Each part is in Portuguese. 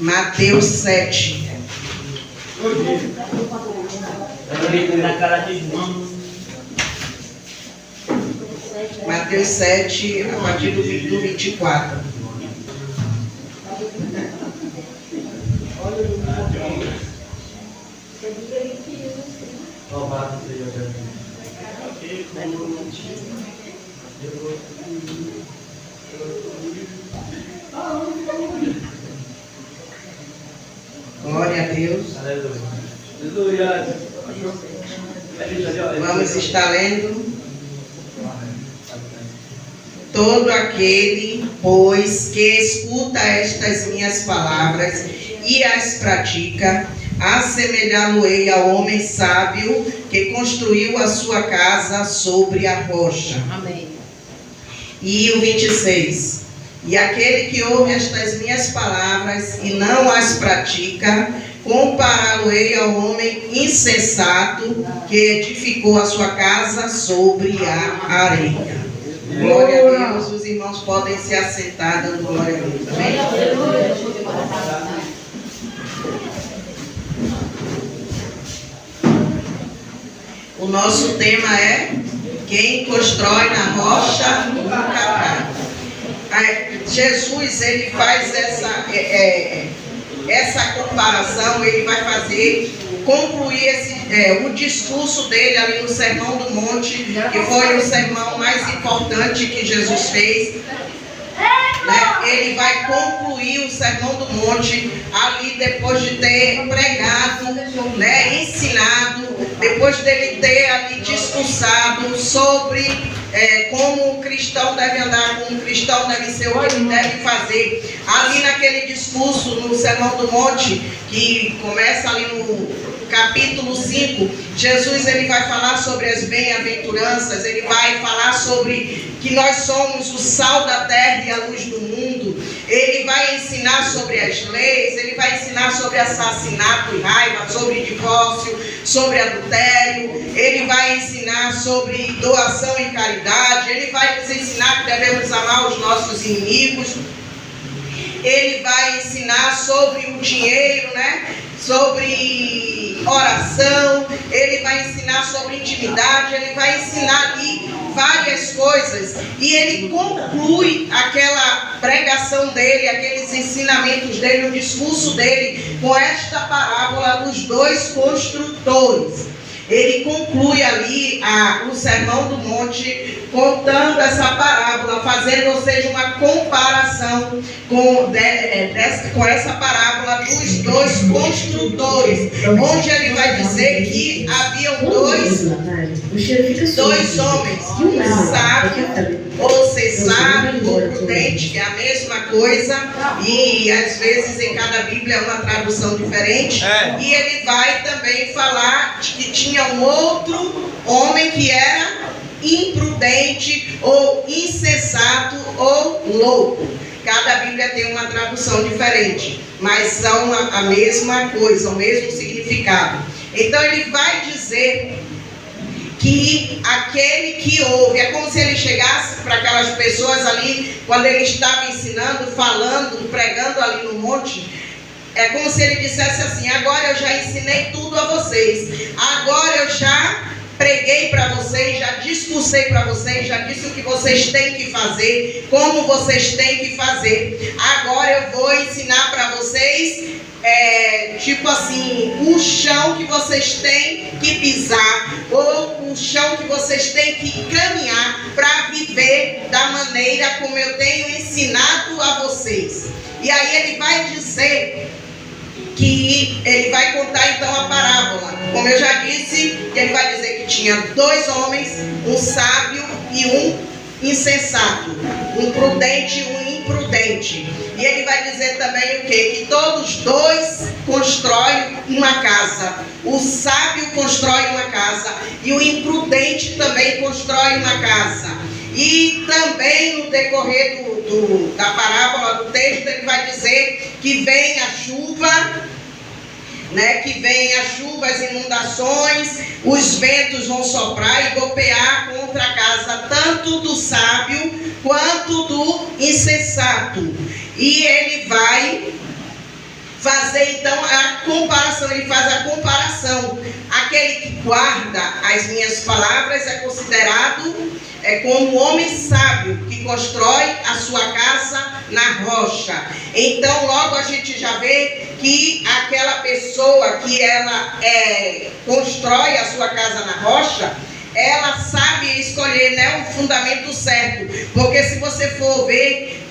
Mateus 7. Mateus 7, a partir do 24. Glória a Deus. Vamos estar lendo. Todo aquele, pois, que escuta estas minhas palavras e as pratica, assemelhá-lo-ei ao homem sábio que construiu a sua casa sobre a rocha. Amém. E o 26. E aquele que ouve estas minhas palavras e não as pratica, compará-lo-ei ao homem insensato que edificou a sua casa sobre a areia. Glória a Deus. Os irmãos podem se assentar dando glória a Deus. Amém? O nosso tema é: quem constrói na rocha nunca cai. Jesus, ele faz essa comparação, ele vai concluir o discurso dele ali no Sermão do Monte, que foi o sermão mais importante que Jesus fez. Ele vai concluir o Sermão do Monte ali depois de ter pregado, ensinado, depois dele ter ali discursado sobre como o cristão deve andar, como o cristão deve ser, o que ele deve fazer. Ali naquele discurso no Sermão do Monte, que começa ali no capítulo 5, Jesus ele vai falar sobre as bem-aventuranças, ele vai falar sobre que nós somos o sal da terra e a luz do mundo. Ele vai ensinar sobre as leis, ele vai ensinar sobre assassinato e raiva, sobre divórcio, sobre adultério, ele vai ensinar sobre doação e caridade, ele vai nos ensinar que devemos amar os nossos inimigos, ele vai ensinar sobre o dinheiro, sobre oração, ele vai ensinar sobre intimidade, ele vai ensinar ali várias coisas, e ele conclui aquela pregação dele, aqueles ensinamentos dele, o discurso dele, com esta parábola dos dois construtores. Ele conclui ali o Sermão do Monte contando essa parábola, fazendo, ou seja, uma comparação com essa parábola dos dois construtores, onde ele vai dizer que haviam dois homens, um sábio, ou sensato, ou prudente, que é a mesma coisa, e às vezes em cada Bíblia é uma tradução diferente, e ele vai também falar de que tinha um outro homem que era imprudente, ou insensato, ou louco. Cada Bíblia tem uma tradução diferente, mas são a mesma coisa, o mesmo significado. Então ele vai dizer que aquele que ouve, é como se ele chegasse para aquelas pessoas ali, quando ele estava ensinando, falando, pregando ali no monte, é como se ele dissesse assim: agora eu já ensinei tudo a vocês, agora eu já preguei para vocês, já discursei para vocês, já disse o que vocês têm que fazer, como vocês têm que fazer. Agora eu vou ensinar para vocês, tipo assim, o chão que vocês têm que pisar, ou o chão que vocês têm que caminhar para viver da maneira como eu tenho ensinado a vocês. E aí ele vai dizer que ele vai contar então a parábola. Como eu já disse, ele vai dizer que tinha dois homens, um sábio e um insensato, um prudente e um imprudente. E ele vai dizer também o quê? Que todos dois constroem uma casa. O sábio constrói uma casa e o imprudente também constrói uma casa. E também no decorrer da parábola, do texto, ele vai dizer que vem a chuva, que vem a chuva, as inundações, os ventos vão soprar e golpear contra a casa, tanto do sábio quanto do insensato. E ele vai fazer então a comparação. Ele faz a comparação. Aquele que guarda as minhas palavras é considerado como um homem sábio que constrói a sua casa na rocha. Então logo a gente já vê que aquela pessoa que ela constrói a sua casa na rocha, ela sabe escolher, né, o fundamento certo. Porque se você for ver,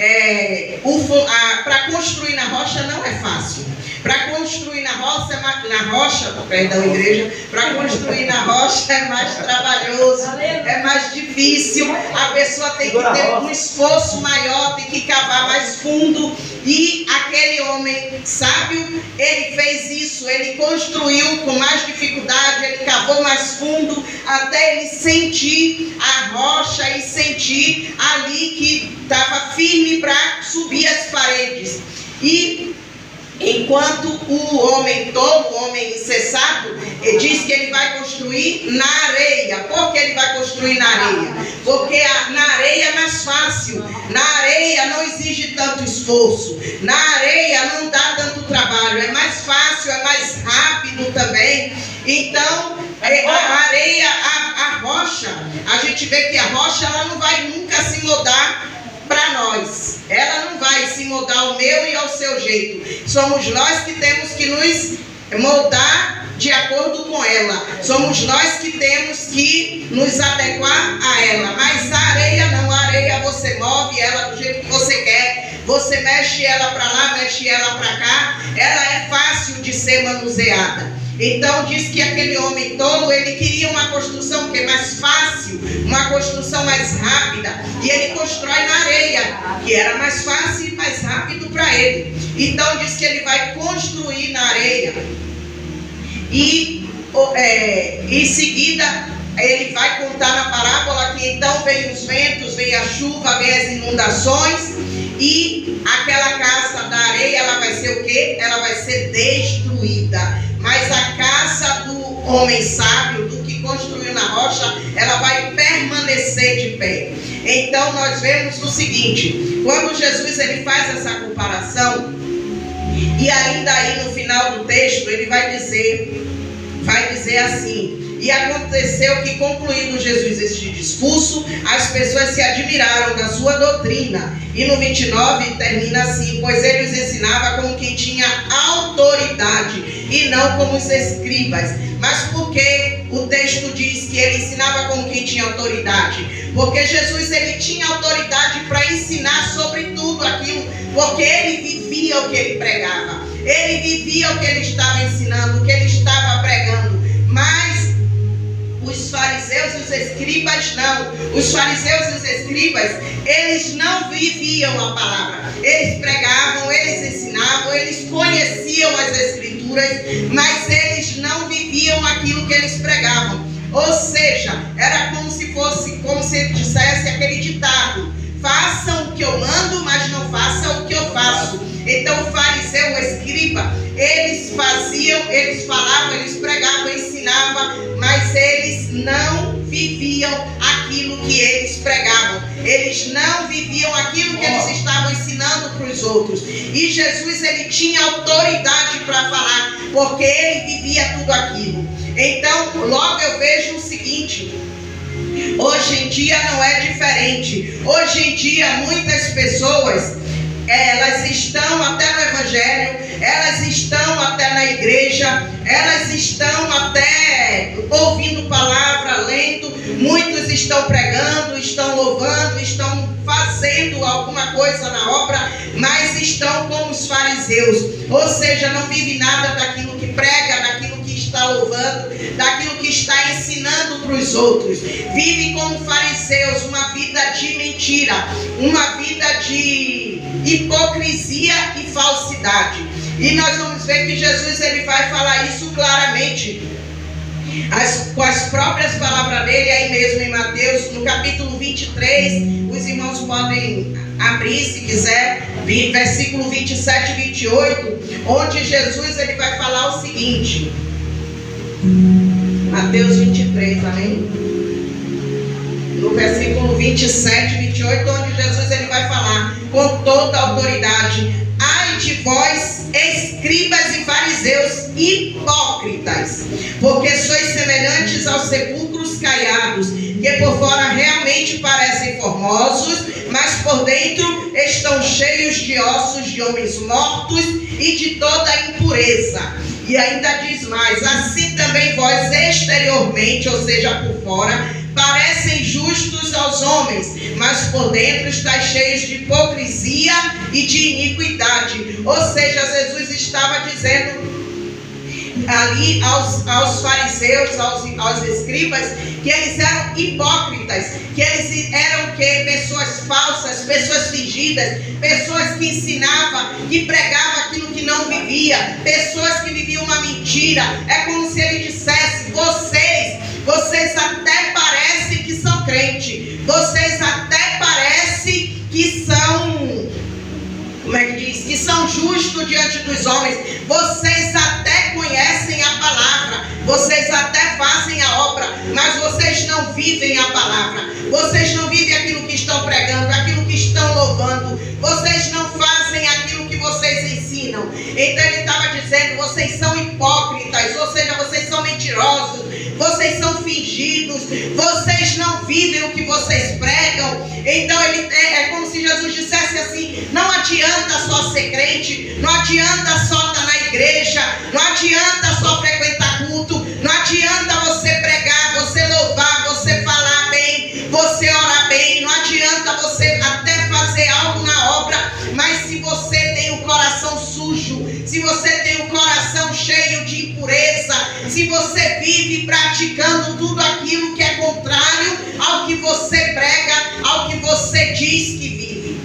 para construir na rocha não é fácil. Para construir na rocha, igreja, para construir na rocha é mais trabalhoso, é mais difícil. A pessoa tem que ter um esforço maior, tem que cavar mais fundo. E aquele homem sábio, ele fez isso, ele construiu com mais dificuldade, ele cavou mais fundo, até ele sentir a rocha e sentir ali que estava firme para subir as paredes. E enquanto o homem tolo, o homem insensato, ele diz que ele vai construir na areia. Por que ele vai construir na areia? Porque na areia é mais fácil. Na areia não exige tanto esforço. Na areia não dá tanto trabalho. É mais fácil, é mais rápido também. Então, a areia, a rocha, a gente vê que a rocha ela não vai nunca se moldar para nós. Ela não vai se moldar ao meu e ao seu jeito. Somos nós que temos que nos moldar de acordo com ela. Somos nós que temos que nos adequar a ela. Mas a areia não. A areia você move ela do jeito que você quer. Você mexe ela para lá, mexe ela para cá. Ela é fácil de ser manuseada. Então diz que aquele homem tolo, ele queria uma construção que é mais fácil, uma construção mais rápida, e ele constrói na areia, que era mais fácil e mais rápido para ele. Então diz que ele vai construir na areia, e em seguida ele vai contar na parábola que então vem os ventos, vem a chuva, vem as inundações, e aquela casa da areia, ela vai ser o quê? Ela vai ser destruída. Mas a casa do homem sábio, do que construiu na rocha, ela vai permanecer de pé. Então nós vemos o seguinte: quando Jesus ele faz essa comparação, e ainda aí no final do texto ele vai dizer assim: e aconteceu que, concluindo Jesus este discurso, as pessoas se admiraram da sua doutrina. E no 29 termina assim: pois ele os ensinava como quem tinha autoridade e não como os escribas. Mas por que o texto diz que ele ensinava como quem tinha autoridade? Porque Jesus ele tinha autoridade para ensinar sobre tudo aquilo, porque ele vivia o que ele pregava, ele vivia o que ele estava ensinando, o que ele estava pregando. Mas os fariseus e os escribas não. Os fariseus e os escribas, eles não viviam a palavra. Eles pregavam, eles ensinavam, eles conheciam as escrituras, mas eles não viviam aquilo que eles pregavam. Ou seja, era como se dissesse aquele ditado: façam o que eu mando, mas não façam o que eu faço. Então o fariseu, o escriba, eles faziam, eles falavam, eles pregavam, ensinavam, mas eles não viviam aquilo que eles pregavam. Eles não viviam aquilo que eles estavam ensinando para os outros. E Jesus ele tinha autoridade para falar, porque ele vivia tudo aquilo. Então logo eu vejo o seguinte: hoje em dia não é diferente. Hoje em dia muitas pessoas, elas estão até no evangelho, elas estão até na igreja, elas estão até ouvindo palavra, lendo, muitos estão pregando, estão louvando, estão fazendo alguma coisa na obra, mas estão como os fariseus, ou seja, não vive nada daquilo que prega, daquilo que está louvando, daquilo que está ensinando para os outros. Vive como fariseus, uma vida de mentira, uma vida de hipocrisia e falsidade. E nós vamos ver que Jesus ele vai falar isso claramente, com as próprias palavras dele, aí mesmo em Mateus, no capítulo 23, os irmãos podem abrir se quiser, versículo 27 e 28, onde Jesus ele vai falar o seguinte, Mateus 23, amém? No versículo 27 e 28, onde Jesus ele vai falar com toda a autoridade: ai de Ai de vós, escribas e fariseus hipócritas, porque sois semelhantes aos sepulcros caiados, que por fora realmente parecem formosos, mas por dentro estão cheios de ossos de homens mortos e de toda impureza. E ainda diz mais: assim também vós exteriormente, ou seja, por fora, parecem justos aos homens, mas por dentro estáis cheios de hipocrisia e de iniquidade. Ou seja, Jesus estava dizendo ali aos fariseus, aos escribas, que eles eram hipócritas, que eles eram pessoas falsas, pessoas fingidas, pessoas que ensinavam, que pregavam aquilo que não vivia, pessoas que viviam uma mentira. É como se ele dissesse: vocês até parecem que são crentes, vocês até parecem que são, como é que diz? Que são justos diante dos homens. Vocês até conhecem a palavra, vocês até fazem a obra, mas vocês não vivem a palavra. Vocês não vivem aquilo que estão pregando, aquilo que estão louvando. Vocês não fazem aquilo que vocês ensinam. Então ele estava dizendo: vocês são hipócritas, ou seja, vocês são mentirosos, vocês são fingidos, vocês não vivem o que vocês pregam. Então é como se Jesus dissesse assim: não adianta só ser crente, não adianta só estar na igreja, não adianta só frequentar culto, não adianta você pregar, você louvar, você falar bem, você orar bem, não adianta você até fazer algo na obra, mas se você tem o coração sujo, se você tem o coração cheio de impureza, se você vive praticando tudo aquilo que é contrário ao que você prega, ao que você diz que vive.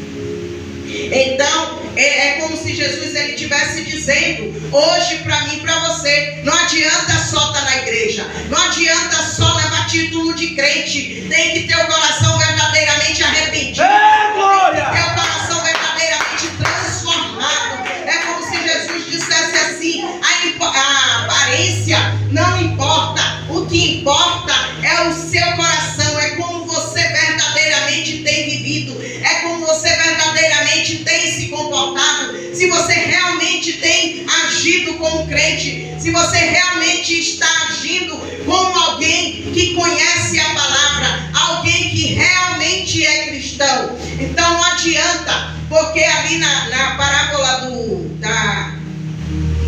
Então é como se Jesus ele estivesse dizendo hoje para mim e para você: não adianta só estar na igreja, não adianta só levar título de crente, tem que ter o coração verdadeiramente arrependido, tem que ter o coração verdadeiramente transformado. É como se Jesus dissesse assim: a aparência não importa, o que importa é o seu coração, é como você verdadeiramente tem vivido, é como você verdadeiramente tem se comportado, se você realmente tem agido como crente, se você realmente está agindo como alguém que conhece a palavra, alguém que realmente é cristão. Então não adianta, porque ali na parábola da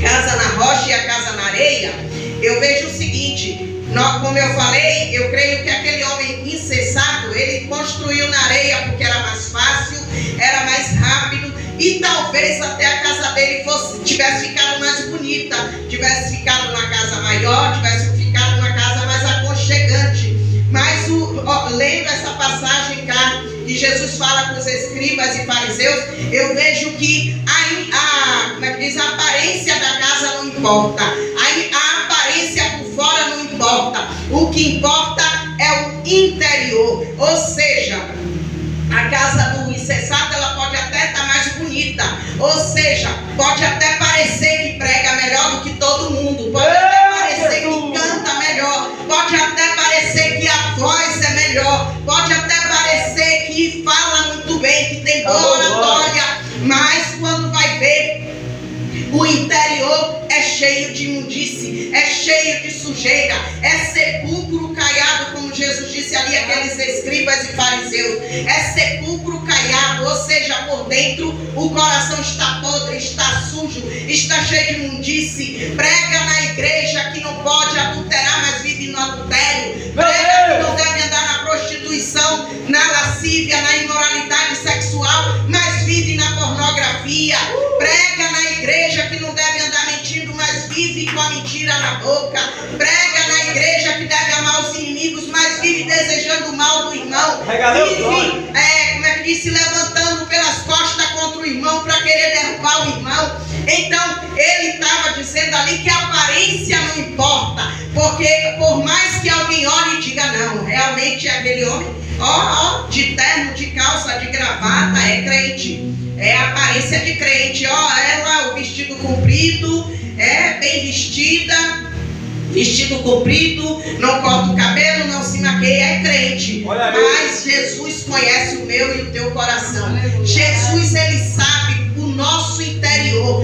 casa na rocha e a casa na areia, eu vejo o seguinte: como eu falei, eu creio que aquele homem insensato, ele construiu na areia porque era mais fácil, era mais rápido, e talvez até a casa dele tivesse ficado mais bonita, tivesse ficado numa casa maior, tivesse ficado numa casa mais aconchegante. Mas lendo essa passagem cá, e Jesus fala com os escribas e fariseus, eu vejo que a aparência da casa não importa, a aparência por fora não importa, o que importa é o interior. Ou seja, a casa do insensato ela pode até estar mais bonita, ou seja, pode até parecer que prega melhor do que todo mundo, pode até parecer que canta melhor, pode até parecer que a voz é melhor, pode até parecer que fala muito bem, que tem boa oratória, mas quando vai ver, o interior é cheio de imundície, é cheio de sujeira, é sepulcro caiado, como Jesus disse ali, aqueles escribas e fariseus, é sepulcro caiado, ou seja, por dentro o coração está podre, está sujo, está cheio de imundície. Prega na igreja que não pode adulterar, mas vive no adultério, prega que não deve andar na prostituição, na lascívia, na imoralidade sexual, mas vive na pornografia. Prega na igreja que não deve andar mentindo, mas vive com a mentira na boca. Prega na igreja que deve amar os inimigos, mas vive desejando o mal do irmão. Vive, se levantando pelas costas contra o irmão para querer derrubar o irmão. Então, ele estava dizendo ali que a aparência não importa, porque por mais que alguém olhe e diga: não, realmente aquele homem, de terno, de calça, de gravata, é crente. É a aparência de crente, ela, o vestido comprido, é bem vestida, vestido comprido, não corta o cabelo, não se maqueia, é crente. Mas Jesus conhece o meu e o teu coração. Jesus, ele sabe o nosso interior.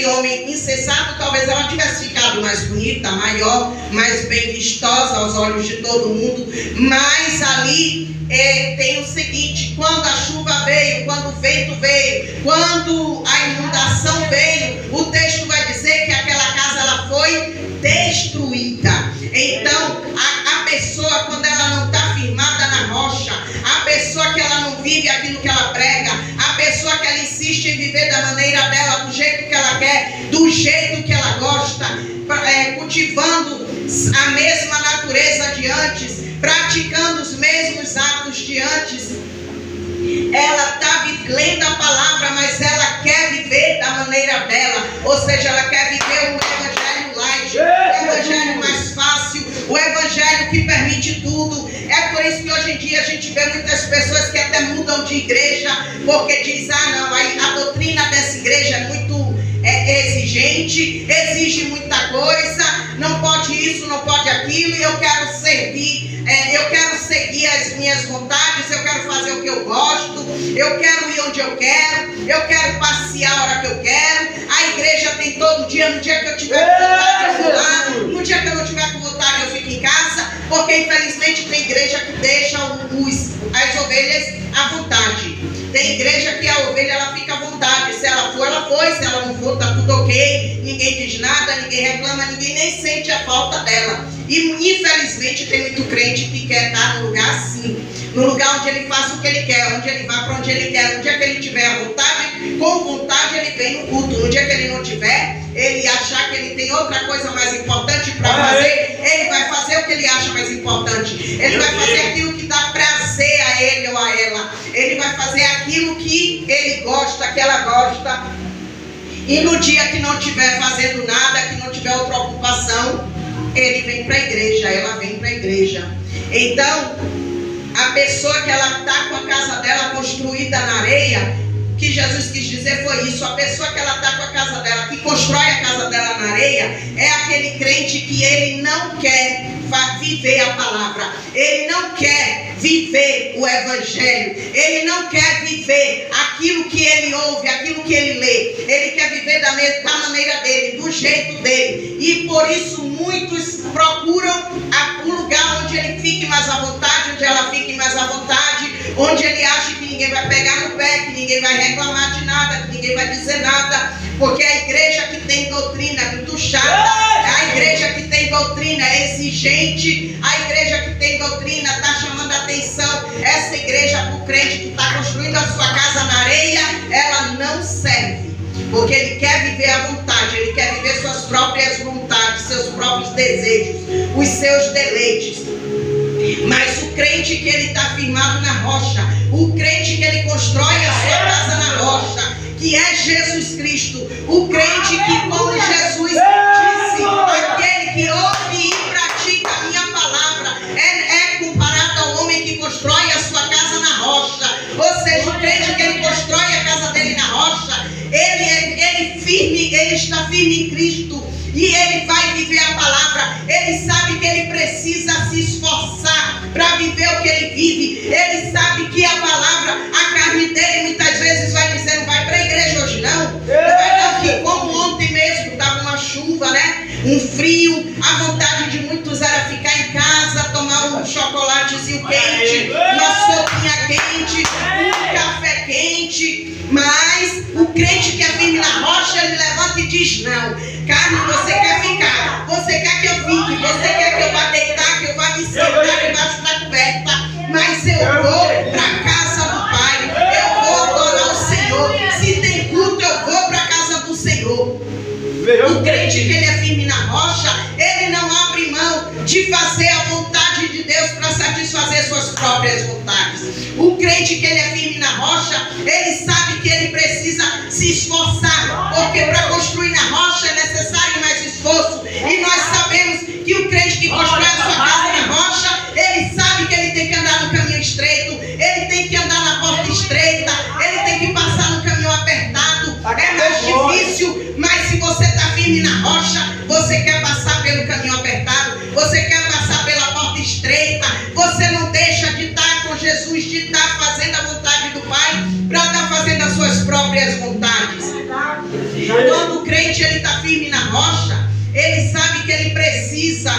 aquele homem insensato, talvez ela tivesse ficado mais bonita, maior, mais bem vistosa aos olhos de todo mundo. Mas ali tem o seguinte: quando a chuva veio, quando o vento veio, quando a inundação veio, o texto vai dizer que aquela casa ela foi destruída. Então a pessoa, quando ela não está firmada na rocha, a pessoa que ela não vive aquilo que ela prega, a pessoa que ela insiste em viver da maneira dela, do jeito que ela quer, do jeito que ela gosta, cultivando a mesma natureza de antes, praticando os mesmos atos de antes, ela está lendo a palavra, mas ela quer viver da maneira dela, ou seja, ela quer viver um evangelho light, um evangelho mais fácil, o evangelho que permite tudo. É por isso que hoje em dia a gente vê muitas pessoas que até mudam de igreja, porque diz: ah não, a doutrina dessa igreja é muito exigente, exige muita coisa, não pode isso, não pode aquilo, e eu quero servir, eu quero seguir as minhas vontades, eu quero fazer o que eu gosto, eu quero ir onde eu quero passear a hora que eu quero. A igreja tem todo dia, no dia que eu tiver com vontade eu vou lá, no dia que eu não tiver com vontade eu fico em casa, porque infelizmente tem igreja que deixa as ovelhas à vontade. Tem igreja que a ovelha ela fica à vontade, se ela for, ela foi, se ela não for, tá tudo ok, ninguém diz nada, ninguém reclama, ninguém nem sente a falta dela. E infelizmente tem muito crente que quer estar no lugar assim, no lugar onde ele faça o que ele quer, onde ele vá para onde ele quer. No dia que ele tiver a vontade, com vontade ele vem no culto. No dia que ele não tiver, ele achar que ele tem outra coisa mais importante para fazer, ele vai fazer o que ele acha mais importante. Ele vai fazer aquilo que dá prazer a ele ou a ela. Ele vai fazer aquilo que ele gosta, que ela gosta. E no dia que não estiver fazendo nada, que não tiver outra ocupação, ele vem para a igreja, ela vem para a igreja. Então, a pessoa que ela está com a casa dela construída na areia, que Jesus quis dizer foi isso: a pessoa que ela está com a casa dela, que constrói a casa dela na areia, é aquele crente que ele não quer viver a palavra, ele não quer viver o evangelho, ele não quer viver aquilo que ele ouve, aquilo que ele lê, ele quer viver da maneira dele, do jeito dele. E por isso muitos procuram um lugar onde ele fique mais à vontade, onde ela fique mais à vontade, onde ele acha que ninguém vai pegar no pé, que ninguém vai reclamar de nada, que ninguém vai dizer nada, porque a igreja que tem doutrina é muito chata, a igreja que tem doutrina é exigente, a igreja que tem doutrina está chamando a atenção. Essa igreja para o crente que está construindo a sua casa na areia, ela não serve, porque ele quer viver à vontade, ele quer viver suas próprias vontades, seus próprios desejos, os seus deleites. Mas o crente que ele está firmado na rocha, o crente que ele constrói a sua casa na rocha, que é Jesus Cristo, o crente que, como Jesus disse, aquele que ouve e pratica a minha palavra, é comparado ao homem que constrói a sua casa na rocha. Ou seja, o crente que ele constrói a casa dele na rocha, ele está firme em Cristo, e ele vai viver a palavra. Ele sabe que ele precisa se esforçar para viver o que ele vive. Ele sabe que a palavra, a carne dele muitas vezes vai dizer: não vai para a igreja hoje não, não vai não, que como ontem mesmo estava uma chuva, né? Um frio, a vontade de muitos era ficar em casa, tomar um chocolatezinho quente, uma sopinha quente, um café quente. Mas o crente que é firme na rocha, ele levanta e diz: não, carne, você quer ficar, você quer que eu fique, você quer que eu vá deitar, que eu vá me sentar debaixo da coberta, mas eu vou para a casa do Pai, eu vou adorar o Senhor. Se tem culto, eu vou para a casa do Senhor. O crente que ele é firme na rocha, ele não abre mão de fazer a vontade de Deus para satisfazer suas próprias vontades. O crente que ele é firme na rocha, ele sabe que ele precisa se esforçar, porque para construir na rocha é necessário mais esforço. E nós sabemos que o crente que constrói a sua casa na rocha, ele sabe que ele tem que andar no caminho estreito, ele tem que andar na porta estreita, ele tem que passar no caminho apertado. É mais difícil, mas se você está firme na rocha, você quer passar pelo caminho apertado, você quer passar pela porta estreita, você não deixa de estar com Jesus, de estar fazendo a vontade do Pai, para estar fazendo as suas próprias vontades. Quando o crente está firme na rocha, ele sabe que ele precisa,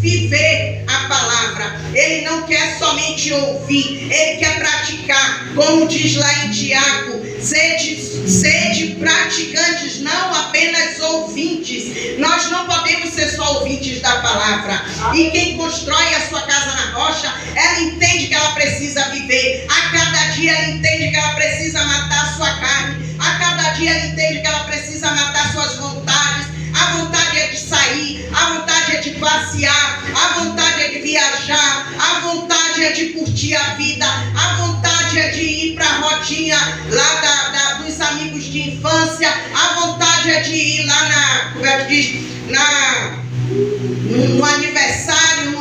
viver a palavra. Ele não quer somente ouvir, ele quer praticar. Como diz lá em Tiago, sede praticantes, não apenas ouvintes. Nós não podemos ser só ouvintes da palavra. E quem constrói a sua casa na rocha, ela entende que ela precisa viver. A cada dia ela entende que ela precisa matar a sua carne. A cada dia ela entende que ela precisa matar suas vontades. A vontade é de sair, a vontade é de passear, a vontade é de viajar, a vontade é de curtir a vida, a vontade é de ir para a rodinha lá dos amigos de infância, a vontade é de ir lá no aniversário,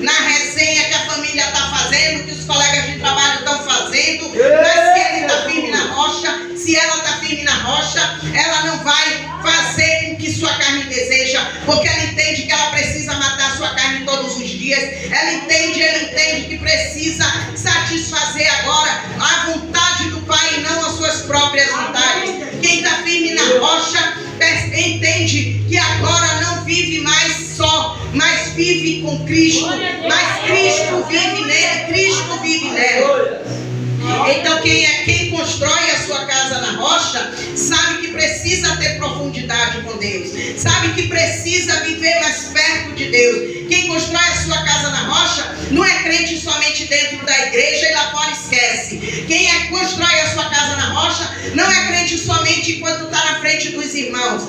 na resenha que a família está fazendo, que os colegas de trabalho estão fazendo. Mas se ele está firme na rocha, se ela está firme na rocha, ela não vai fazer com que sua carne deseja, porque ela entende que ela precisa matar sua carne todos os dias. Ela entende que precisa satisfazer agora a vontade do Pai e não as suas próprias vontades. Quem está firme na rocha entende que agora não vive mais só, mas vive com Cristo. Mas Cristo vive nele, Cristo vive nela. Então quem constrói a sua casa na rocha sabe que precisa ter profundidade com Deus, sabe que precisa viver mais perto de Deus. Quem constrói a sua casa na rocha não é crente somente dentro da igreja e lá fora esquece. Quem constrói a sua casa na rocha não é crente somente enquanto está na frente dos irmãos.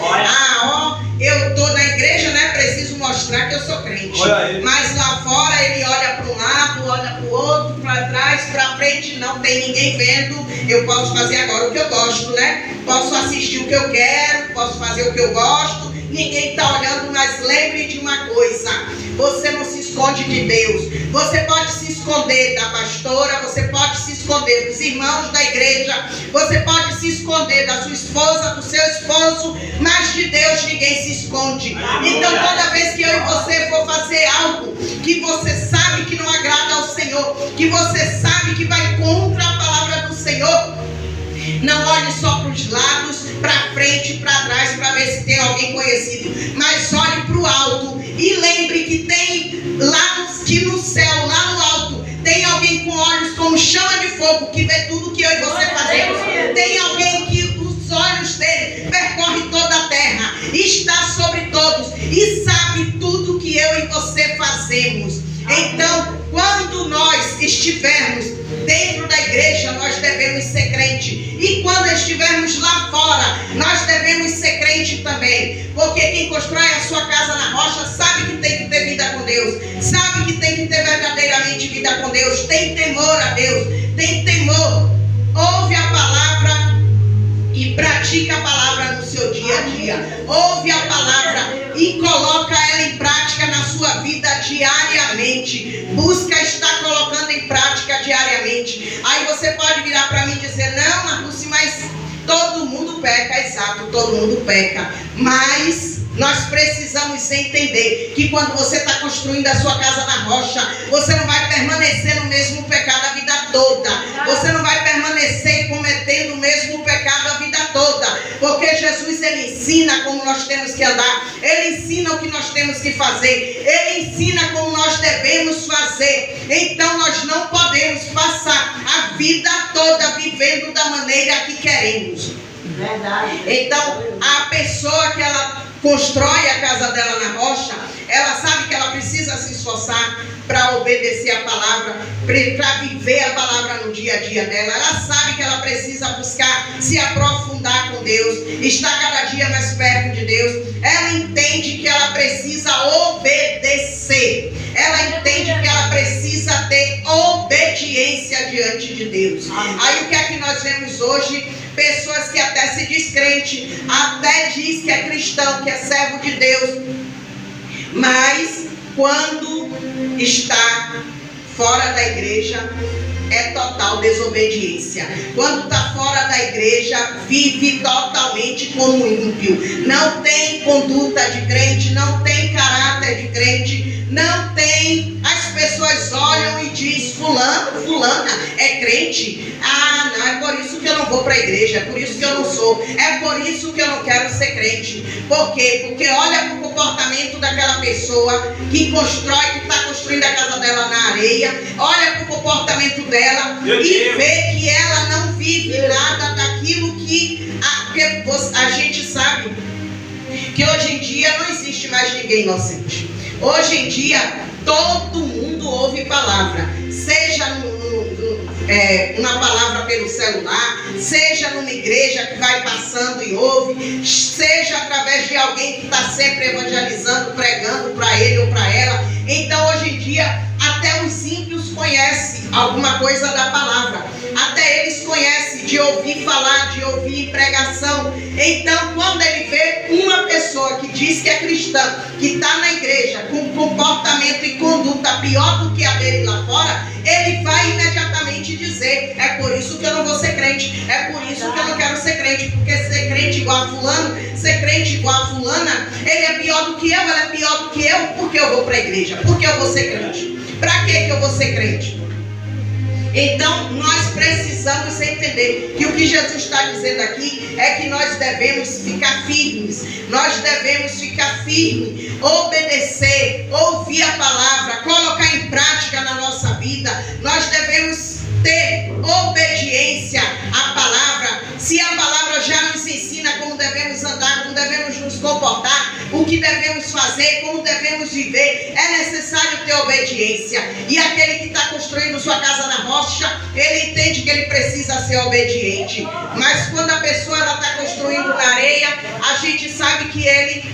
Eu estou na igreja, né? Preciso mostrar que eu sou crente. Mas lá fora ele olha para um lado, olha para o outro, para trás, para frente, não tem ninguém vendo. Eu posso fazer agora o que eu gosto, né? Posso assistir o que eu quero, posso fazer o que eu gosto. Ninguém está olhando, mas lembre de uma coisa: você não se esconde de Deus. Você pode se esconder da pastora, você pode se esconder dos irmãos da igreja, você pode se esconder da sua esposa, do seu esposo, mas de Deus ninguém se esconde. Então toda vez que eu e você for fazer algo que você sabe que não agrada ao Senhor, que você sabe que vai contra a palavra do Senhor, não olhe só para os lados, para frente, para trás, para ver se tem alguém conhecido, mas olhe para o alto e lembre que tem lá no céu, lá no alto, tem alguém com olhos como chama de fogo, que vê tudo que eu e você fazemos. Tem alguém que os olhos dele percorrem toda a terra, está sobre todos e sabe tudo que eu e você fazemos. Então, quando nós estivermos dentro da igreja, nós devemos ser crente. E quando estivermos lá fora, nós devemos ser crente também. Porque quem constrói a sua casa na rocha sabe que tem que ter vida com Deus, sabe que tem que ter verdadeiramente vida com Deus, tem temor a Deus, tem temor, ouve a palavra e pratica a palavra no seu dia a dia. Ouve a palavra e coloca ela em prática na sua vida diariamente. Busca estar colocando em prática diariamente. Aí você pode virar para mim e dizer: não, Marluce, mas todo mundo peca. Exato, todo mundo peca. Mas nós precisamos entender que quando você está construindo a sua casa na rocha, você não vai permanecer no mesmo pecado a vida toda. Você não vai permanecer cometendo o mesmo pecado a vida toda. Porque Jesus, ele ensina como nós temos que andar. Ele ensina o que nós temos que fazer. Ele ensina como nós devemos fazer. Então nós não podemos passar a vida toda vivendo da maneira que queremos. Verdade. Então a pessoa que ela constrói a casa dela na rocha, ela sabe que ela precisa se esforçar para obedecer a palavra, para viver a palavra no dia a dia dela. Ela sabe que ela precisa buscar se aprofundar com Deus, estar cada dia mais perto de Deus. Ela entende que ela precisa obedecer. Ela entende que ela precisa ter obediência diante de Deus. Aí o que é que nós vemos hoje? Pessoas que até se diz crente, até diz que é cristão, que é servo de Deus, mas quando está fora da igreja é total desobediência. Quando está fora da igreja, vive totalmente como ímpio. Não tem conduta de crente, não tem caráter de crente, não tem as pessoas olham e dizem: fulano, fulana é crente. Ah, não, é por isso que eu não vou para a igreja, é por isso que eu não sou, é por isso que eu não quero ser crente. Por quê? Porque olha para o comportamento daquela pessoa que constrói, que está construindo a casa dela na areia, olha para o comportamento dela e vê que ela não vive nada daquilo que a gente sabe que hoje em dia não existe mais ninguém inocente. Hoje em dia todo mundo ouve palavra, seja uma palavra pelo celular, seja numa igreja que vai passando e ouve, seja através de alguém que está sempre evangelizando, pregando para ele ou para ela. Então hoje em dia até os ímpios conhecem alguma coisa da palavra, até eles conhecem de ouvir falar, de ouvir pregação. Então quando ele vê uma pessoa que diz que é cristã, que está na igreja com comportamento e conduta pior do que a dele lá fora, ele vai imediatamente dizer: é por isso que eu não vou ser crente, é por isso que eu não quero ser crente, porque ser crente igual a fulano, ser crente igual a fulana, ele é pior do que eu, ela é pior do que eu. Porque eu vou para a igreja, porque eu vou ser crente. Para que eu vou ser crente? Então nós precisamos entender que o que Jesus está dizendo aqui é que nós devemos ficar firmes, nós devemos ficar firmes, obedecer, ouvir a palavra, colocar em prática na nossa vida. Nós devemos ter obediência à palavra. Se a palavra já nos ensina como devemos andar, como devemos nos comportar, o que devemos fazer, como devemos viver, é necessário ter obediência. E aquele que está construindo sua casa na rocha, ele entende que ele precisa ser obediente. Mas quando a pessoa está construindo na areia, a gente sabe que ele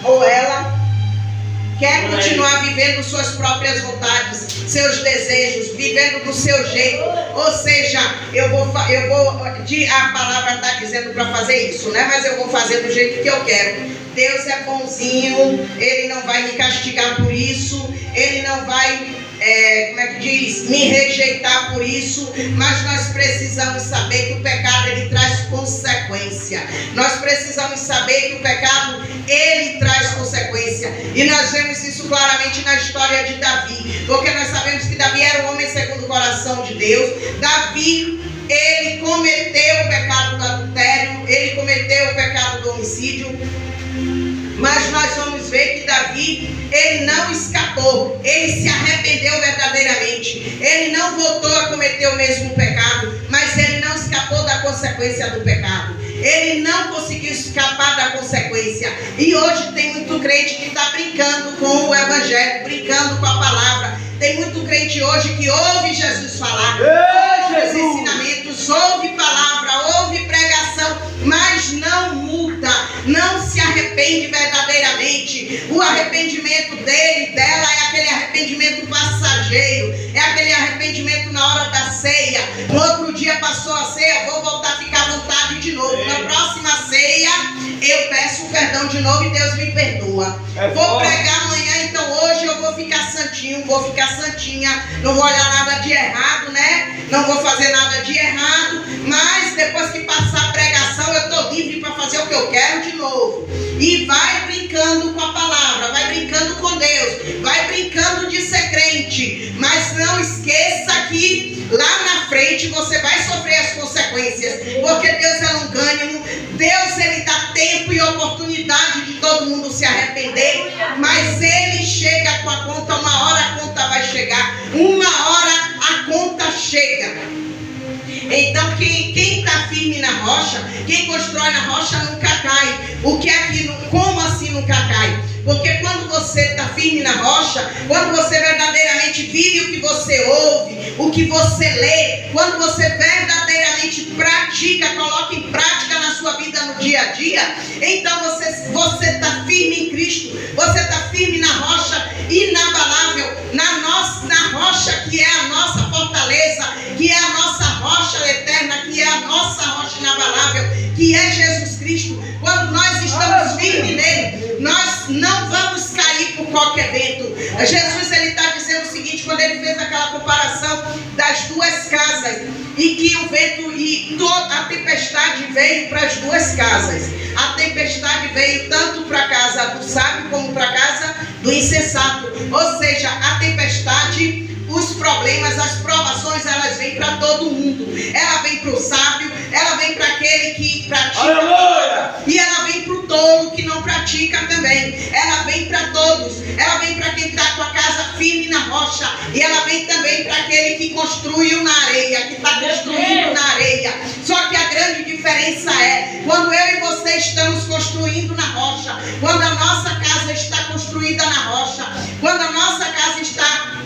ou ela quer continuar vivendo suas próprias vontades, seus desejos, vivendo do seu jeito. Ou seja, a palavra está dizendo para fazer isso, né? Mas eu vou fazer do jeito que eu quero. Deus é bonzinho, Ele não vai me castigar por isso, Ele não vai, me rejeitar por isso. Mas nós precisamos saber que o pecado, ele traz consequência. Nós precisamos saber que o pecado, ele traz consequência. E nós vemos isso claramente na história de Davi, porque nós sabemos que Davi era um homem segundo o coração de Deus. Davi, ele cometeu o pecado do adultério, ele cometeu o pecado do homicídio. Mas nós vamos ver que Davi, ele não escapou, ele se arrependeu verdadeiramente. Ele não voltou a cometer o mesmo pecado, mas ele não escapou da consequência do pecado. Ele não conseguiu escapar da consequência. E hoje tem muito crente que está brincando com o evangelho, brincando com a palavra. Tem muito crente hoje que ouve Jesus falar, ouve os ensinamentos, ouve palavra, ouve pregação, mas não muda, não se arrepende verdadeiramente. O arrependimento dele, dela, é aquele arrependimento passageiro, é aquele arrependimento na hora da ceia. No outro dia passou a ceia, vou voltar a ficar à vontade de novo. Na próxima ceia eu peço perdão de novo e Deus me perdoa. Vou pregar amanhã, então hoje eu vou ficar santinho, vou ficar santinha, não vou olhar nada de errado, né? Não vou fazer nada de errado, mas depois que passar a pregação eu estou livre para fazer o que eu quero de novo. E vai brincando com a palavra, vai brincando com Deus, vai brincando de ser crente, mas não esqueça que lá na frente você vai sofrer as consequências, porque Deus é longânimo, Deus ele dá tempo e oportunidade de todo mundo se arrepender, mas ele chega com a conta, uma hora a conta vai chegar, uma hora a conta chega. Então quem está firme na rocha, quem constrói na rocha nunca cai. Como assim nunca cai? Porque quando você está firme na rocha, quando você verdadeiramente vive o que você ouve, o que você lê, quando você verdadeiramente pratica, coloca em prática na sua vida no dia a dia, então você está firme em Cristo, você está firme na rocha inabalável, na rocha que é a nossa fortaleza, que é a nossa rocha eterna, que é a nossa rocha inabalável, que é Jesus Cristo. Quando nós estamos firmes nele, nós não vamos cair por qualquer vento. Jesus ele está dizendo o seguinte, quando ele fez aquela comparação das duas casas, e que o vento e toda a tempestade veio para as duas casas. A tempestade veio tanto para a casa do sábio como para a casa do do insensato. Ou seja, a tempestade, os problemas, as provações, elas vêm para todo mundo. Ela vem para o sábio, ela vem para aquele que pratica. Aleluia! E ela vem para o tolo que não pratica também. Ela vem para todos. Ela vem para quem está com a casa firme na rocha. E ela vem também para aquele que construiu na areia, que está construindo na areia. Só que a grande diferença é, quando eu e você estamos construindo na rocha, quando a nossa casa está construída na rocha, quando a nossa casa está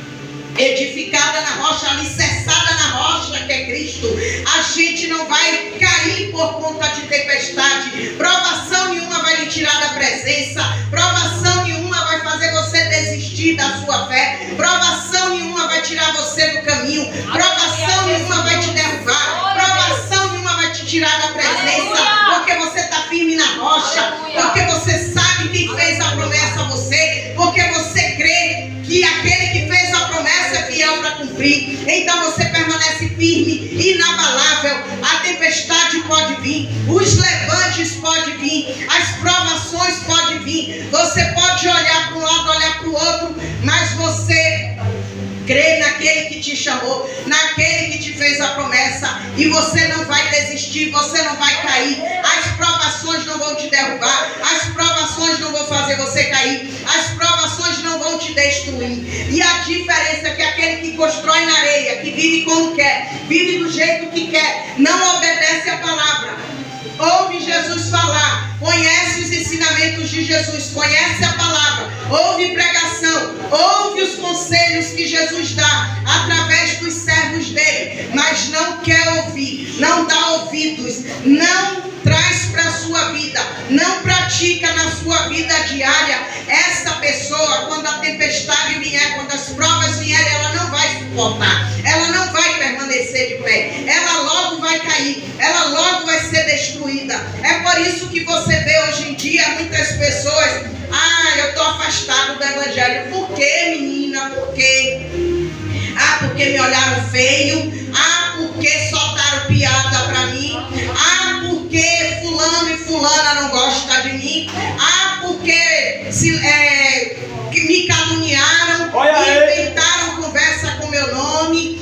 edificada na rocha, alicerçada na rocha que é Cristo, a gente não vai cair por conta de tempestade. Provação nenhuma vai lhe tirar da presença, provação nenhuma vai fazer você desistir da sua fé, provação nenhuma vai tirar você do caminho, provação nenhuma vai te derrubar, provação nenhuma vai te tirar da presença, porque você está firme na rocha, porque você sabe quem fez a promessa a você, porque você crê que aquele que fez a promessa é fiel para cumprir. Então você permanece firme, inabalável. A tempestade pode vir, os levantes podem vir, as provações podem vir. Você pode olhar para um lado, olhar para o outro, mas você crê naquele que te chamou, naquele que te fez a promessa, e você não vai desistir, você não vai cair. As provações não vão te derrubar, as provações não vão fazer você cair, as provações não vão te destruir. E a diferença é que aquele que constrói na areia, que vive como quer, vive do jeito que quer, não obedece a palavra, ouve Jesus falar, conhece os ensinamentos de Jesus, conhece a palavra, ouve pregação, ouve os conselhos que Jesus dá através dos servos dele, mas não quer ouvir, não dá ouvidos, não traz para a sua vida, não pratica na sua vida diária. Essa pessoa, quando a tempestade vier, quando as provas vierem, ela não vai suportar, ela não vai permanecer de pé, ela logo vai cair, ela logo vai ser destruída. É por isso que você vê hoje em dia muitas pessoas: eu estou afastado do evangelho. Por quê, menina? Por quê? Porque me olharam feio. Porque soltaram piada para mim. Porque fulano e fulana não gostam de mim. Porque me caluniaram, inventaram conversa com meu nome.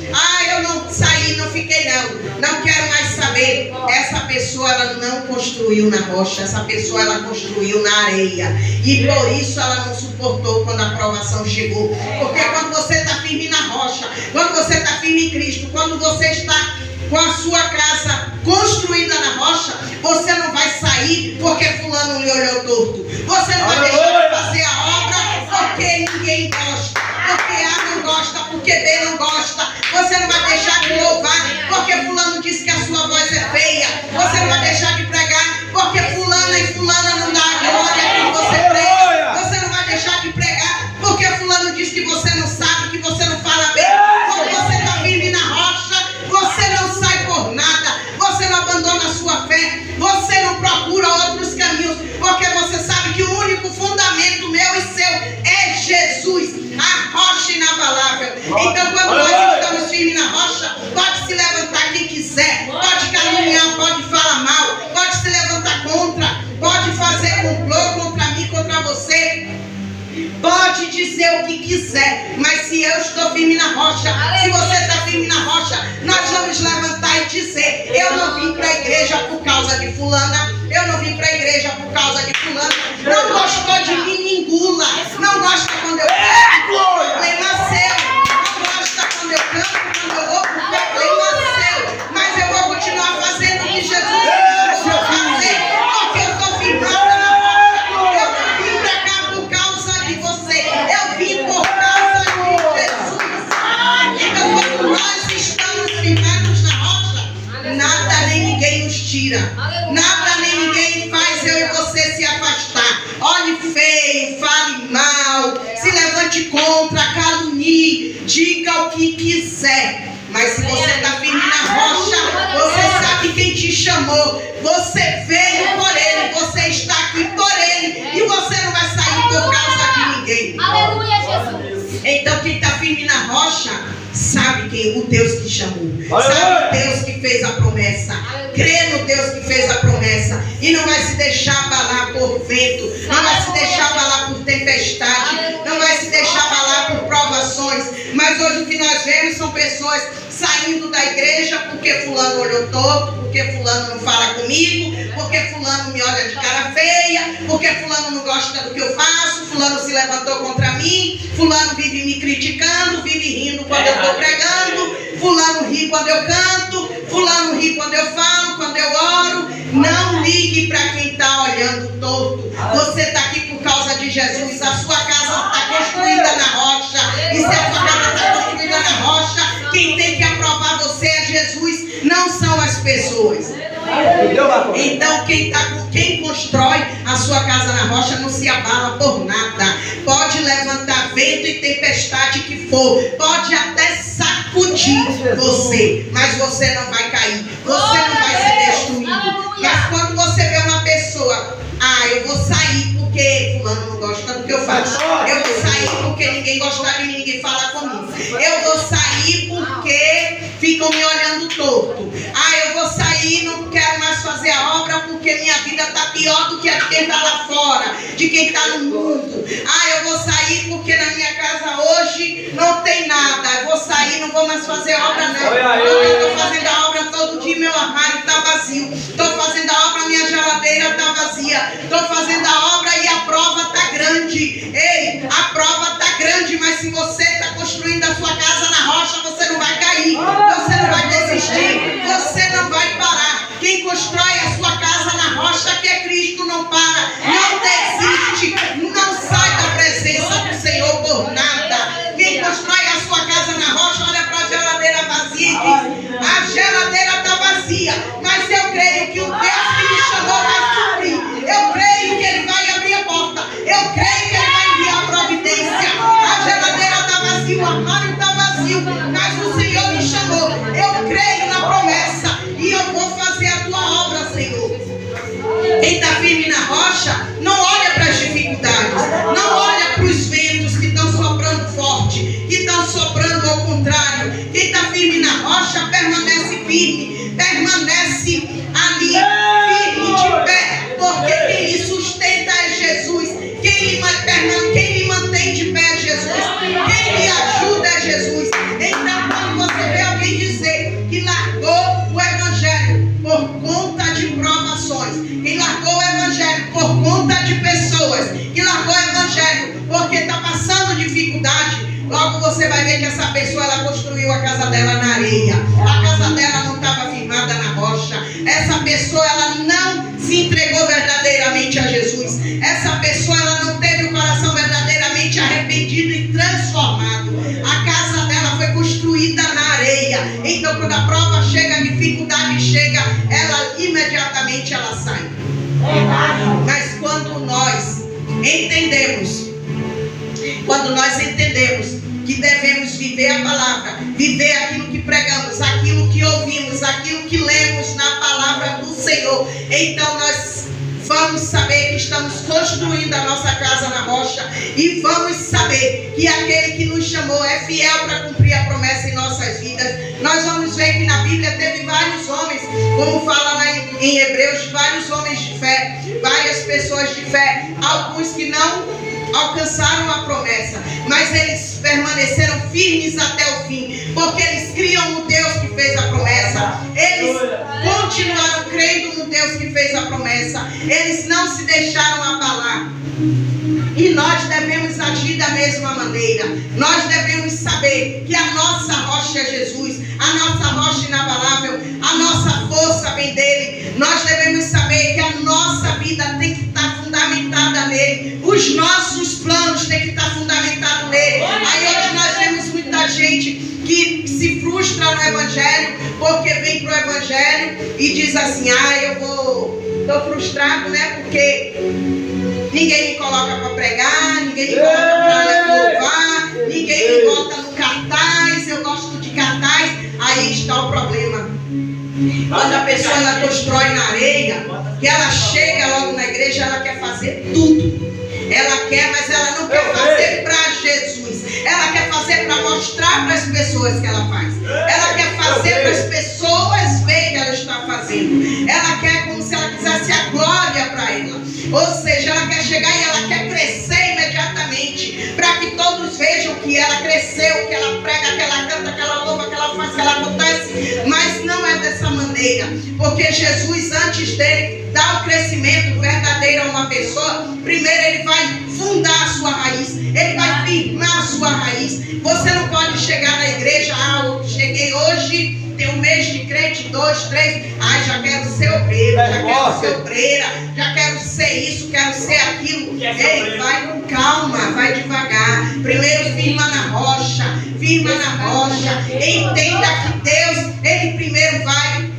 Eu não saí, não fiquei não quero mais saber. Essa pessoa, ela não construiu na rocha, essa pessoa, ela construiu na areia, e por isso ela não suportou quando a provação chegou. Porque quando você está firme na rocha, quando você está firme em Cristo, quando você está com a sua casa construída na rocha, você não vai sair porque fulano lhe olhou torto, você não vai deixar de fazer a obra porque ninguém gosta, porque A não gosta, porque B não gosta, você não vai deixar de louvar porque fulano disse que a sua voz é feia, você não vai deixar de pregar porque fulano e fulana não dá a glória que você prega, você não vai deixar de pregar porque fulano disse que você não sabe, que você não fala bem. Quando você está firme na rocha, você não sai por nada, você não abandona a sua fé, você não procura outros caminhos, porque você sabe que o único fundamento meu e seu é Jesus, a rocha inabalável. Então, quando nós estamos firmes na rocha, pode se levantar quem quiser, pode caluniar, pode falar mal, pode se levantar contra, pode fazer complô contra mim, contra você, pode dizer o que quiser, mas se eu estou firme na rocha, se você está firme na rocha, nós vamos levantar e dizer: eu não vim para a igreja por causa de fulana, eu não vim para a igreja por causa de fulana, não gostou de mim, engula, não gosta quando eu canto, problema seu, não gosta quando eu canto, quando eu louco, problema seu, mas eu vou continuar fazendo o que Jesus me mandou fazer, porque eu estou firmada na rocha, eu não vim para cá por causa de você, eu vim por causa de Jesus. Então, quando nós estamos firmados na rocha, nada nem ninguém nos tira, nada nem ninguém faz eu e você se afastar. Olhe feio, fale mal, se levante contra, calunie, diga o que quiser, mas se você está firme na rocha, você sabe quem te chamou, você veio por ele, você está aqui por ele, e você não vai sair por causa de ninguém. Aleluia, Jesus. Então quem está firme na rocha sabe quem o Deus que chamou, sabe o Deus que fez a promessa, crê no Deus que fez a promessa, e não vai se deixar abalar por vento, não vai se deixar abalar por tempestade, não Mas hoje o que nós vemos são pessoas saindo da igreja porque fulano olhou torto, porque fulano não fala comigo, porque fulano me olha de cara feia, porque fulano não gosta do que eu faço, fulano se levantou contra mim, fulano vive me criticando, vive rindo quando eu estou pregando, fulano ri quando eu canto, fulano ri quando eu falo, quando eu oro. Não ligue para quem está olhando torto. Você está aqui por causa de Jesus. A sua casa está construída na rocha. E se a sua casa está construída na rocha, quem tem que aprovar você é Jesus, não são as pessoas. Então quem constrói a sua casa na rocha não se abala por nada. Pode levantar vento e tempestade que for, pode até sacudir você, mas você não vai cair, você não vai ser destruído. Mas quando você vê uma pessoa, eu vou sair porque fulano não gosta do que eu faço, eu vou sair porque ninguém gosta de mim, ninguém fala comigo, eu vou sair porque ficam me olhando torto, eu vou sair, não quero mais fazer a obra porque minha vida está pior do que a de quem está lá fora, de quem está no mundo. Eu vou sair porque na minha casa hoje não tem nada, eu vou sair, não vou mais fazer obra não, porque eu estou fazendo a obra todo dia, meu armário está vazio, estou fazendo a obra, minha geladeira está vazia, estou fazendo a obra e a prova está grande. Ei, a prova está grande, mas se você está construindo a sua casa na rocha, você não vai cair, você não vai desistir, você não vai parar. Quem constrói a sua casa na rocha, que é Cristo, não para, não desiste, não sai da presença do Senhor por nada. Quem constrói a sua casa na rocha, olha para a geladeira vazia e diz: a geladeira está vazia, mas eu creio que o Deus que me chamou vai suprir, eu creio que Ele vai abrir a porta, eu creio que Ele vai enviar a providência. A geladeira está vazia, o armário está vazio, mas o Senhor me chamou, eu creio na promessa e eu vou fazer a tua obra, Senhor. Quem está firme na rocha não olha para as dificuldades, não olha para os ventos que estão soprando forte, que estão soprando ao contrário. Quem está firme na rocha permanece firme, permanece ali, firme de pé, porque quem lhe sustenta é Jesus, quem lhe mantém de pé é Jesus, quem lhe ajuda é Jesus. Então, quando você vê alguém dizer que largou o Evangelho por conta de provações, que largou o Evangelho por conta de pessoas, que largou o Evangelho porque está passando dificuldade, logo você vai ver que essa pessoa, ela construiu a casa dela na areia, a casa dela não estava firmada na rocha. Essa pessoa, ela não se entregou verdadeiramente a Jesus, essa pessoa, ela não teve o coração verdadeiramente arrependido e transformado. A casa dela foi construída na areia. Então, quando a prova chega, a dificuldade chega, ela imediatamente ela sai. Mas quando nós entendemos que devemos viver a palavra, viver aquilo que pregamos, aquilo que ouvimos, aquilo que lemos na palavra do Senhor, então nós vamos saber que estamos construindo a nossa casa na rocha e vamos saber que aquele que nos chamou é fiel para cumprir a promessa em nossas vidas. Nós vamos ver que na Bíblia teve vários homens, como fala lá em Hebreus, vários homens de fé, várias pessoas de fé, alguns que não alcançaram a promessa, mas eles permaneceram firmes até o fim, porque eles criam no Deus que fez a promessa, eles continuaram crendo no Deus que fez a promessa, eles não se deixaram abalar. E nós devemos agir da mesma maneira. Nós devemos saber que a nossa rocha é Jesus, a nossa rocha inabalável, a nossa força vem dele. Nós devemos saber que a nossa vida tem que estar fundamentada nele, os nossos planos têm que estar fundamentados nele. Aí hoje nós vemos muita gente que se frustra no Evangelho, porque vem para o Evangelho e diz assim: estou frustrado, né? Porque ninguém me coloca para pregar, ninguém me coloca para louvar, ninguém me bota no cartaz, eu gosto de cartaz. Aí está o problema. Quando a pessoa ela constrói na areia, que ela chega logo na igreja, ela quer fazer tudo. Ela quer, mas ela não quer fazer para Jesus. Ela quer fazer para mostrar para as pessoas que ela faz. Ela quer fazer para as pessoas verem que ela está fazendo. Ela quer como se ela quisesse a glória para ela. Ou seja, ela quer chegar e ela quer crescer imediatamente, para que todos vejam que ela cresceu, que ela prega areia. Porque Jesus, antes dele dar o crescimento verdadeiro a uma pessoa, primeiro ele vai fundar a sua raiz, ele vai firmar a sua raiz. Você não pode chegar na igreja, eu cheguei hoje, tem um mês de crente, 2, 3, já quero ser obreiro, já quero ser obreira, já quero ser isso, quero ser aquilo. Ei, vai com calma, vai devagar. Primeiro firma na rocha, entenda que Deus, ele primeiro vai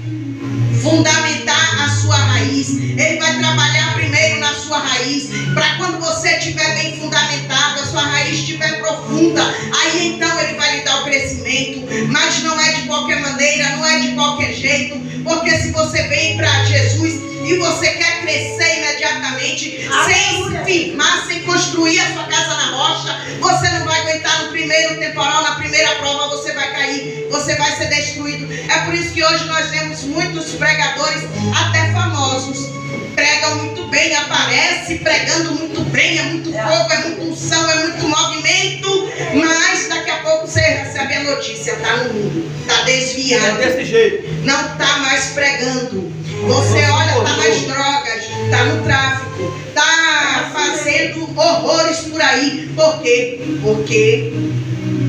fundamentar a sua raiz, ele vai trabalhar primeiro na sua raiz, para quando você estiver bem fundamentado, a sua raiz estiver profunda, aí então ele vai lhe dar o crescimento. Mas não é de qualquer maneira, não é de qualquer jeito, porque se você vem para Jesus e você quer crescer imediatamente, sem se firmar, sem construir a sua casa na rocha, você não vai aguentar no primeiro temporal, na primeira prova você vai cair, você vai ser destruído. É por isso que hoje nós vemos muitos pregadores, até famosos, pregam muito bem, aparece pregando muito bem, é muito fogo, é muita unção, é muito movimento, mas daqui a pouco você recebe a notícia, está no mundo, está desviado, desse jeito, não está mais pregando. Você olha, está nas drogas, está no tráfico, está fazendo horrores por aí. Por quê? Porque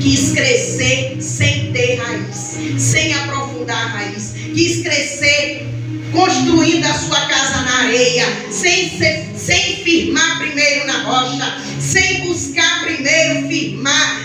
quis crescer sem ter raiz, sem aprofundar a raiz. Quis crescer construindo a sua casa na areia, sem firmar primeiro na rocha, sem buscar primeiro firmar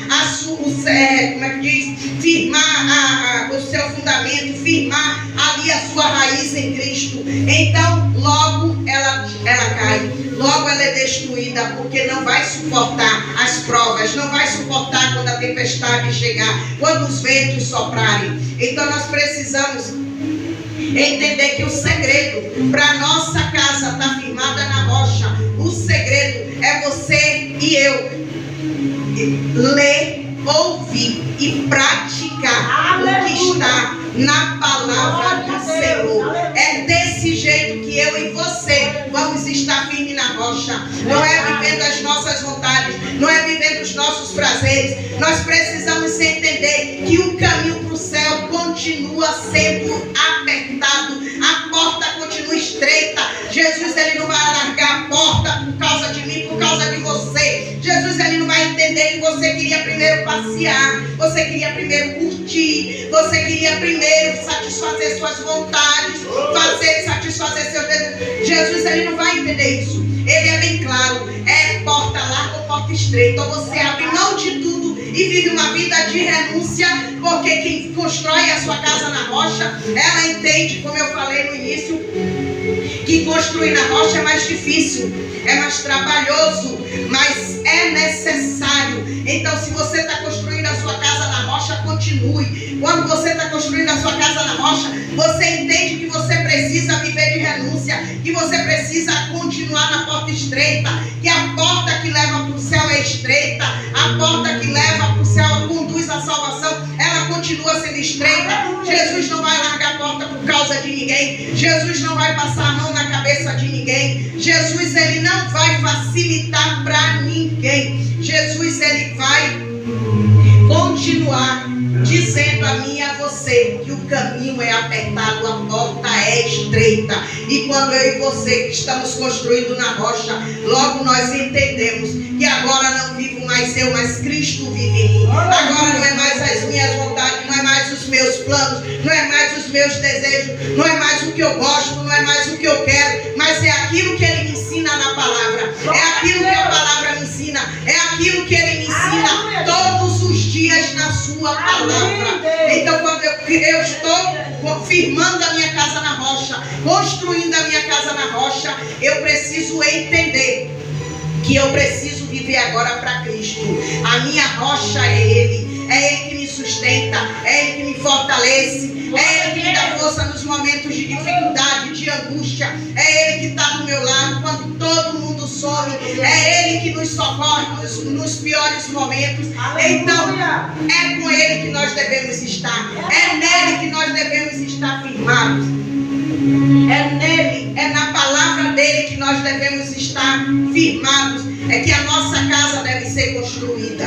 firmar o seu fundamento, firmar ali a sua raiz em Cristo. Então logo ela cai, logo ela é destruída, porque não vai suportar as provas, não vai suportar quando a tempestade chegar, quando os ventos soprarem. Então nós precisamos entender que o segredo para nossa casa estar firmada na rocha, o segredo é você e eu ler, ouvir e praticar o que está na palavra do Senhor. É desse jeito que eu e você vamos estar firmes na rocha. Não é vivendo as nossas vontades, não é vivendo os nossos prazeres. Nós precisamos entender que o caminho para o céu continua sendo apertado, a porta continua estreita. Jesus, ele não vai alargar a porta por causa de mim, por causa de você. Jesus, ele não vai entender que você queria primeiro passear, você queria primeiro curtir, você queria primeiro satisfazer suas vontades, satisfazer seus desejos. Jesus, ele não vai entender isso. Ele é bem claro, é porta larga ou porta estreita. Ou você abre mão de tudo e vive uma vida de renúncia, porque quem constrói a sua casa na rocha, ela entende, como eu falei no início, que construir na rocha é mais difícil, é mais trabalhoso, mas é necessário. Então, se você está construindo a sua casa na rocha, continue. Quando você está construindo a sua casa na rocha, você entende que você precisa viver de renúncia, que você precisa continuar na porta estreita, que a porta que leva para o céu é estreita, a porta que leva para o céu conduz à salvação, ela continua sendo estreita. Jesus não vai largar a porta por causa de ninguém, Jesus não vai passar a mão na cabeça de ninguém, Jesus, ele não vai facilitar para ninguém. Jesus, ele vai continuar dizendo a mim e a você que o caminho é apertado, a porta é estreita. E quando eu e você que estamos construindo na rocha, logo nós entendemos que agora não vivo mais eu, mas Cristo vive em mim. Agora não é mais as minhas vontades, não é mais os meus planos, não é mais os meus desejos, não é mais o que eu gosto, não é mais o que eu quero, mas é aquilo que ele me ensina na palavra, é aquilo que a palavra me ensina, é aquilo que ele me ensina todos os dias na sua palavra. Então, quando eu estou firmando a minha casa na rocha, construindo a minha casa na rocha, eu preciso entender que eu preciso viver agora para Cristo. A minha rocha é Ele que me sustenta, é Ele que me fortalece, é Ele que me dá força nos momentos de dificuldade, de angústia, é Ele que está do meu lado quando todo mundo some, é Ele que nos socorre nos piores momentos. Então, é com Ele que nós devemos estar, é nele que nós devemos estar firmados, é nele, é na palavra dele que nós devemos estar firmados. É que a nossa casa deve ser construída,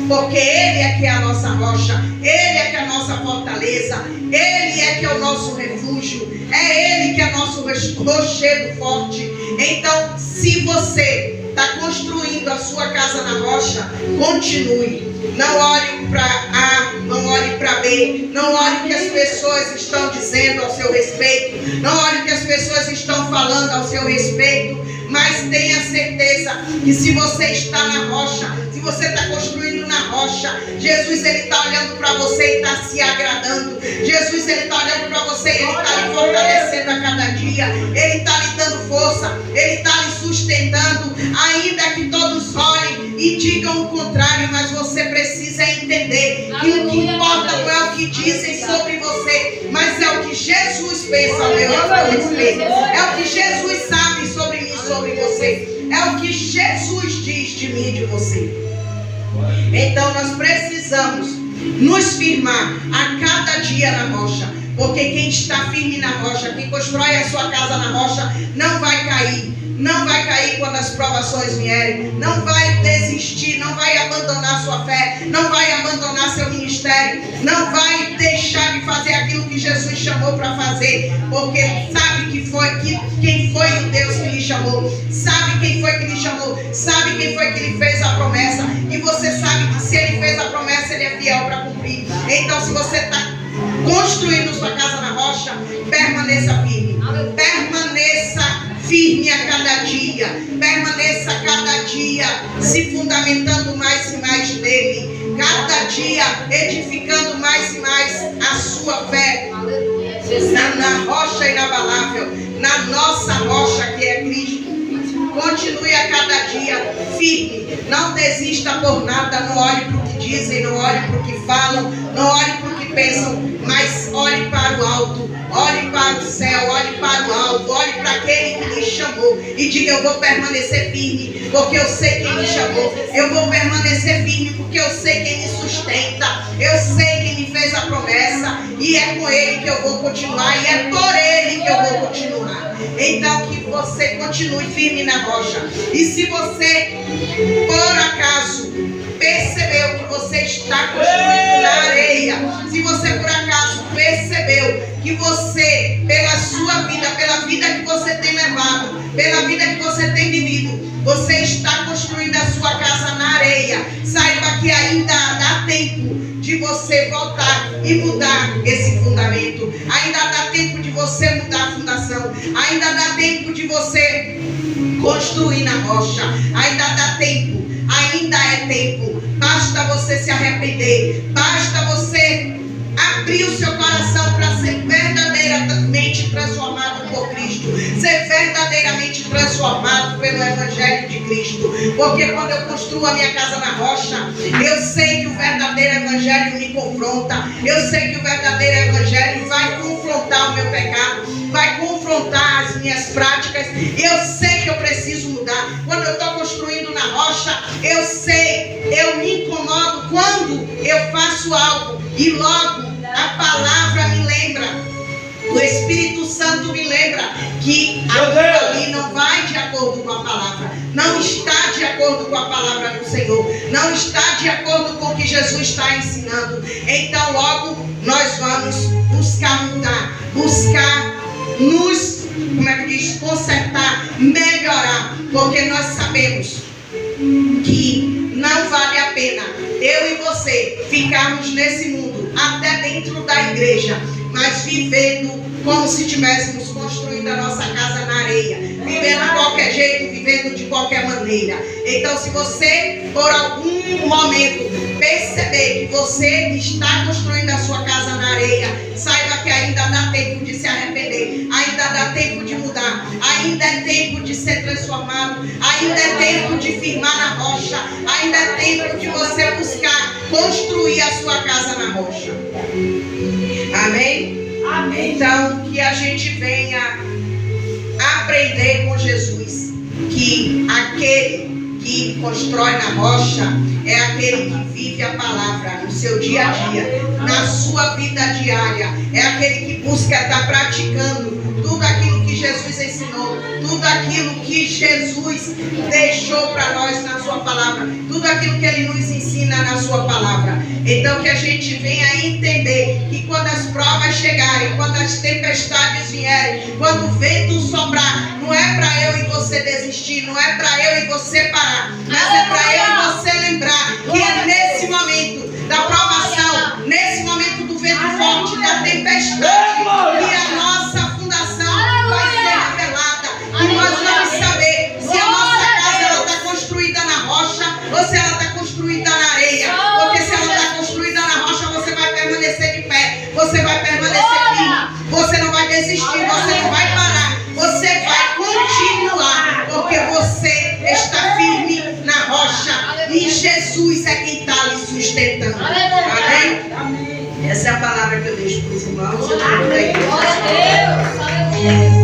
porque Ele é que é a nossa rocha, Ele é que é a nossa fortaleza, Ele é que é o nosso refúgio, é Ele que é nosso rochedo forte. Então, se você está construindo a sua casa na rocha, continue. Não olhe para A, não olhe para B, não olhe o que as pessoas estão dizendo ao seu respeito, não olhe o que as pessoas estão falando ao seu respeito, mas tenha certeza que se você está na rocha, se você está construindo na rocha, Jesus ele está olhando para você e está se agradando. Jesus ele está olhando para você e ele está lhe fortalecendo a cada dia. Ele está lhe dando força, ele está lhe sustentando, ainda que todos olhem e digam o contrário, mas você precisa entender que o que importa não é o que dizem sobre você, mas é o que Jesus pensa ao meu respeito. É o que Jesus sabe sobre mim, sobre você. É o que Jesus diz de mim e de você. Então nós precisamos nos firmar a cada dia na rocha, porque quem está firme na rocha, quem constrói a sua casa na rocha, não vai cair. Não vai cair quando as provações vierem, não vai desistir, não vai abandonar sua fé, não vai abandonar seu ministério, não vai deixar de fazer aquilo que Jesus chamou para fazer, porque sabe quem foi o Deus que lhe chamou, sabe quem foi que lhe chamou, sabe quem foi que lhe fez a promessa, e você sabe que se ele fez a promessa, ele é fiel para cumprir. Então, se você está construindo sua casa na rocha, permaneça firme, permaneça firme a cada dia, permaneça a cada dia se fundamentando mais e mais nele, cada dia edificando mais e mais a sua fé na rocha inabalável, na nossa rocha que é Cristo. Continue a cada dia firme, não desista por nada, não olhe para o que dizem, não olhe para o que falam, não olhe para o que pensam, mas olhe para o alto, olhe para o céu, olhe para o alto, olhe para aquele que lhe chamou e diga: eu vou permanecer firme, porque eu sei quem me chamou, eu vou permanecer firme, porque eu sei quem me sustenta, eu sei quem me fez a promessa, e é com ele que eu vou continuar, e é por ele que eu vou continuar. Então que você continue firme na rocha. E se você por acaso percebeu que você está construindo na areia, se você por acaso percebeu que você, pela sua vida, pela vida que você tem levado, pela vida que você tem vivido, você está construindo a sua casa na areia, saiba que ainda dá tempo de você voltar e mudar esse fundamento. Ainda dá tempo de você mudar a fundação. Ainda dá tempo de você construir na rocha. Ainda dá tempo. Ainda é tempo. Basta você se arrepender. Basta você abrir o seu coração para ser verdadeiramente transformado por Cristo, ser verdadeiramente transformado pelo Evangelho de Cristo. Porque quando eu construo a minha casa na rocha, eu sei que o verdadeiro Evangelho me confronta, eu sei que o verdadeiro Evangelho vai confrontar o meu pecado, vai confrontar as minhas práticas, eu sei que eu preciso mudar. Quando eu estou construindo na rocha, eu sei, eu me incomodo quando eu faço algo e logo a palavra me lembra, o Espírito Santo me lembra que aquilo ali não vai de acordo com a palavra, não está de acordo com a palavra do Senhor, não está de acordo com o que Jesus está ensinando. Então logo nós vamos buscar mudar, buscar nos, consertar, melhorar, porque nós sabemos que não vale a pena eu e você ficarmos nesse mundo, até dentro da igreja, mas vivendo como se estivéssemos construindo a nossa casa na areia, vivendo de qualquer jeito, vivendo de qualquer maneira. Então, se você por algum momento perceber que você está construindo a sua casa na areia, saiba que ainda dá tempo de se arrepender, ainda dá tempo de mudar, ainda é tempo de ser transformado, ainda é tempo de firmar na rocha, ainda é tempo de você buscar construir a sua casa na rocha. Amém? Amém. Então, que a gente venha aprender com Jesus que aquele que constrói na rocha é aquele que vive a palavra no seu dia a dia, na sua vida diária, é aquele que busca estar praticando tudo aquilo que Jesus ensinou, tudo aquilo que Jesus deixou para nós na sua palavra. palavra, tudo aquilo que Ele nos ensina na sua palavra. Então que a gente venha entender que quando as provas chegarem, quando as tempestades vierem, quando o vento soprar, não é para eu e você desistir, não é para eu e você parar, mas é para eu e você lembrar que é nesse momento da provação, nesse momento do vento forte, da tempestade, que a nossa fundação vai ser revelada, e nós vamos saber se a nossa casa está construída na rocha ou se ela está construída na areia. Porque se ela está construída na rocha, você vai permanecer de pé, você vai permanecer firme, você não vai desistir, você não vai parar, você vai continuar, porque você está firme na rocha e Jesus é quem está lhe sustentando. Amém? Essa é a palavra que eu deixo para os irmãos. Glória a Deus.